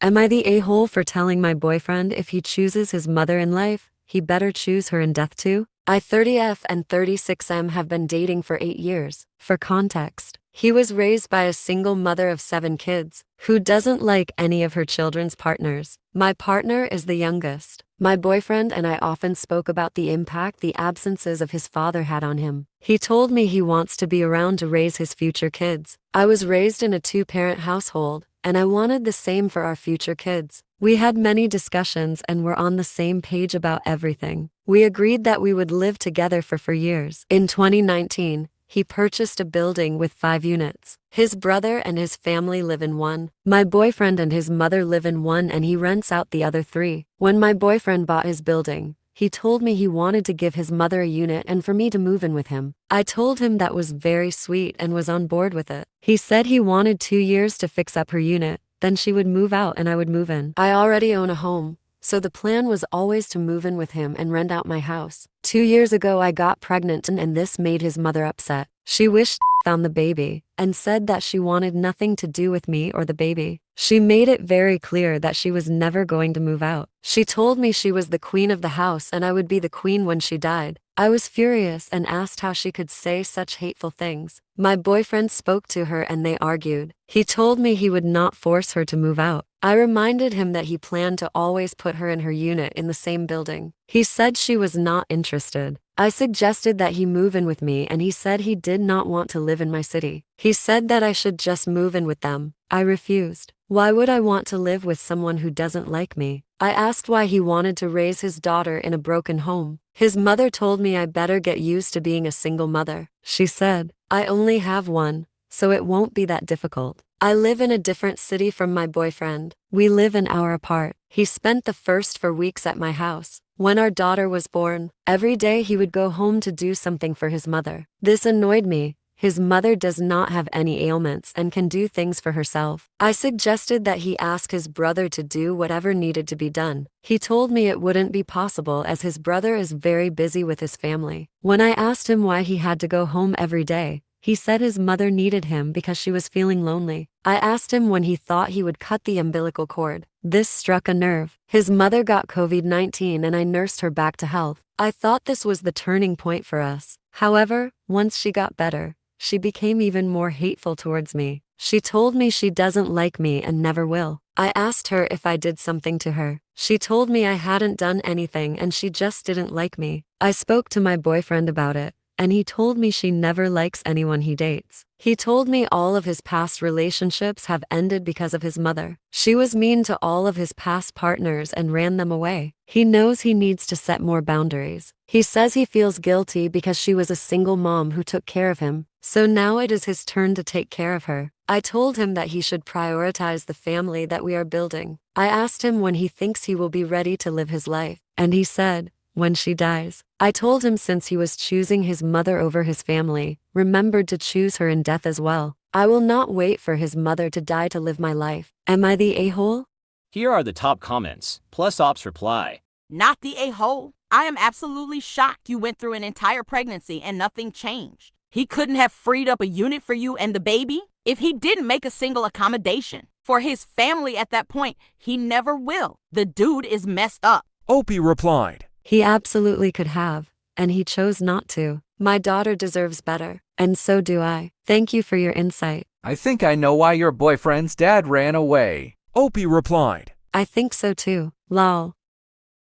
Am I the a-hole for telling my boyfriend if he chooses his mother in life, he better choose her in death too? I 30F and 36M have been dating for 8 years. For context, he was raised by a single mother of 7 kids, who doesn't like any of her children's partners. My partner is the youngest. My boyfriend and I often spoke about the impact the absences of his father had on him. He told me he wants to be around to raise his future kids. I was raised in a 2-parent household, and I wanted the same for our future kids. We had many discussions and were on the same page about everything. We agreed that we would live together for years. In 2019, he purchased a building with 5 units. His brother and his family live in one. My boyfriend and his mother live in one, and he rents out the other 3. When my boyfriend bought his building, he told me he wanted to give his mother a unit and for me to move in with him. I told him that was very sweet and was on board with it. He said he wanted 2 years to fix up her unit, then she would move out and I would move in. I already own a home, so the plan was always to move in with him and rent out my house. 2 years ago I got pregnant and this made his mother upset. She wished found the baby and said that she wanted nothing to do with me or the baby. She made it very clear that she was never going to move out. She told me she was the queen of the house and I would be the queen when she died. I was furious and asked how she could say such hateful things. My boyfriend spoke to her and they argued. He told me he would not force her to move out. I reminded him that he planned to always put her in her unit in the same building. He said she was not interested. I suggested that he move in with me and he said he did not want to live in my city. He said that I should just move in with them. I refused. Why would I want to live with someone who doesn't like me? I asked why he wanted to raise his daughter in a broken home. His mother told me I better get used to being a single mother. She said, I only have one, so it won't be that difficult. I live in a different city from my boyfriend. We live an hour apart. He spent the first 4 weeks at my house. When our daughter was born, every day he would go home to do something for his mother. This annoyed me. His mother does not have any ailments and can do things for herself. I suggested that he ask his brother to do whatever needed to be done. He told me it wouldn't be possible as his brother is very busy with his family. When I asked him why he had to go home every day, he said his mother needed him because she was feeling lonely. I asked him when he thought he would cut the umbilical cord. This struck a nerve. His mother got COVID-19 and I nursed her back to health. I thought this was the turning point for us. However, once she got better, she became even more hateful towards me. She told me she doesn't like me and never will. I asked her if I did something to her. She told me I hadn't done anything and she just didn't like me. I spoke to my boyfriend about it, and he told me she never likes anyone he dates. He told me all of his past relationships have ended because of his mother. She was mean to all of his past partners and ran them away. He knows he needs to set more boundaries. He says he feels guilty because she was a single mom who took care of him, so now it is his turn to take care of her. I told him that he should prioritize the family that we are building. I asked him when he thinks he will be ready to live his life, and he said, when she dies. I told him since he was choosing his mother over his family, remembered to choose her in death as well. I will not wait for his mother to die to live my life. Am I the a-hole? Here are the top comments, plus Op's reply. Not the a-hole. I am absolutely shocked you went through an entire pregnancy and nothing changed. He couldn't have freed up a unit for you and the baby if he didn't make a single accommodation. For his family at that point, he never will. The dude is messed up. Opie replied, He absolutely could have, and he chose not to. My daughter deserves better, and so do I. Thank you for your insight. I think I know why your boyfriend's dad ran away. Opie replied, I think so too. Lol.